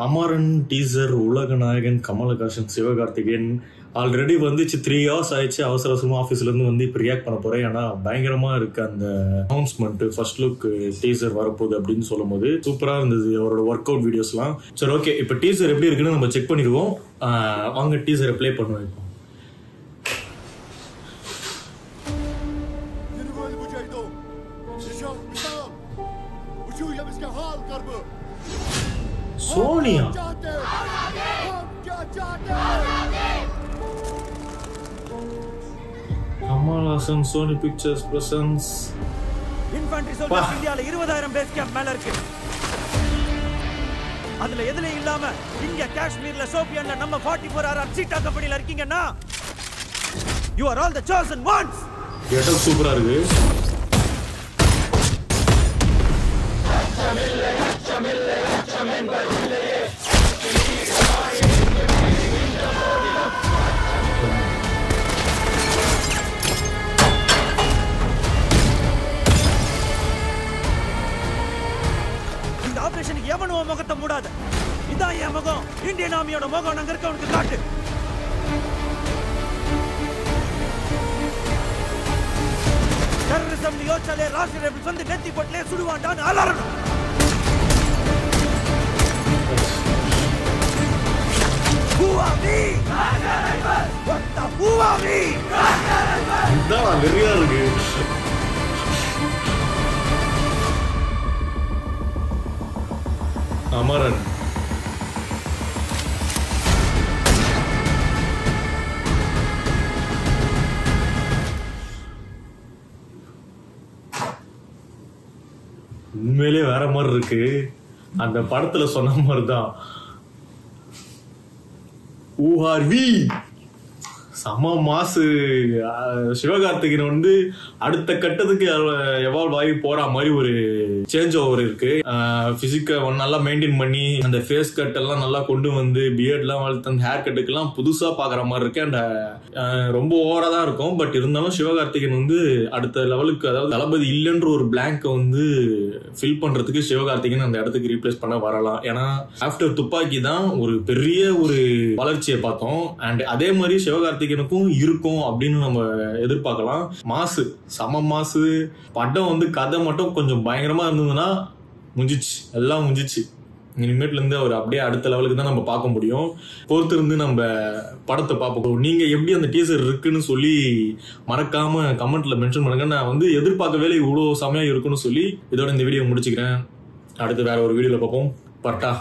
Amaran teaser உலக நாயகன் Kamal Haasan Sivakarthikeyan already வந்துச்சு 3 hours ஆயிடுச்சு. அவசர அவசரமா ஆஃபீஸ்ல இருந்து வந்து இப்போ ரியாக்ட் பண்ண போறேன். ஏன்னா பயங்கரமா இருக்கு அந்த அனௌன்ஸ்மெண்ட், ஃபர்ஸ்ட் லுக் டீசர் வரப்போகுது அப்படின்னு சொல்லும் போது சூப்பரா இருந்தது அவரோட ஒர்க் அவுட் வீடியோஸ்லாம். சரி, ஓகே, இப்போ டீசர் எப்படி இருக்குன்னு நம்ம செக் பண்ணிடுவோம். வாங்க டீசரை ப்ளே பண்ணுவோம். இப்போ Sonia Kamal Haasan Sony Pictures presents. Infantry soldiers இந்தியால 20000 பேஸ் கேம்ப் மேல இருக்கு. அதுல எதுலயும் இல்லாம இங்க காஷ்மீர்ல சோபியான்ல நம்ம 44 RR சீட்டா கம்பெனில இருக்கீங்கன்னா you are all the chosen ones. Getup சூப்பரா இருக்கு. இந்த ஆபரேஷனுக்கு எவனும் முகத்தை மூடாத. இதான் என் முகம், இந்தியன் ஆர்மியோட முகம். அங்க இருக்க உனக்கு காட்டு. டெரரிசம் யோசிச்சாலே ராஷ்டிரிய ரேபிள்ஸ் வந்து நெத்தி போட்டுலே சுடுவாண்டான்னு அலறணும். வெறியா இருக்கு. அமரன் உண்மையிலே வேற மாதிரி இருக்கு. அந்த படத்துல சொன்ன மாதிரிதான். ஊஹார்வி சம மாசு. சிவகார்த்திகேயன் வந்து அடுத்த கட்டத்துக்கு எவால்வ் ஆகி போற மாதிரி ஒரு சேஞ்ச் ஓவர் இருக்கு. பிசிக்க நல்லா மெயின்டைன் பண்ணி அந்த ஃபேஸ் கட் எல்லாம் நல்லா கொண்டு வந்து பியர்ட் எல்லாம் வளர்த்து அந்த ஹேர் கட்டுக்கு எல்லாம் புதுசா பாக்குற மாதிரி இருக்கு. அண்ட் ரொம்ப ஓவரா தான் இருக்கும். பட் இருந்தாலும் சிவகார்த்திகேயன் வந்து அடுத்த லெவலுக்கு, அதாவது தளபதி இல்லைன்ற ஒரு பிளாங்க வந்து ஃபில் பண்றதுக்கு சிவகார்த்திகேயன் அந்த இடத்துக்கு ரீப்ளேஸ் பண்ண வரலாம். ஏன்னா ஆஃப்டர் துப்பாக்கி தான் ஒரு பெரிய ஒரு வளர்ச்சியை பார்த்தோம். அண்ட் அதே மாதிரி சிவகார்த்திகேயனுக்கும் இருக்கும் அப்படின்னு நம்ம எதிர்பார்க்கலாம். மாசு, சம மாசு. படம் வந்து கதை மட்டும் கொஞ்சம் பயங்கரமா இருந்ததுன்னா முடிஞ்சிச்சு, எல்லாம் முடிஞ்சிச்சு. இனிமேட்ல இருந்து அவர் அப்படியே அடுத்த லெவலுக்கு தான் நம்ம பார்க்க முடியும். பொறுத்து இருந்து நம்ம படத்தை பார்ப்போம். நீங்க எப்படி அந்த டீசர் இருக்குன்னு சொல்லி மறக்காம கமெண்ட்ல மென்ஷன் பண்ணுங்க. நான் வந்து எதிர்பார்க்கவே இவ்வளவு சமயம் இருக்குன்னு சொல்லி இதோட இந்த வீடியோ முடிச்சுக்கிறேன். அடுத்து வேற ஒரு வீடியோல பார்ப்போம். பட்டா.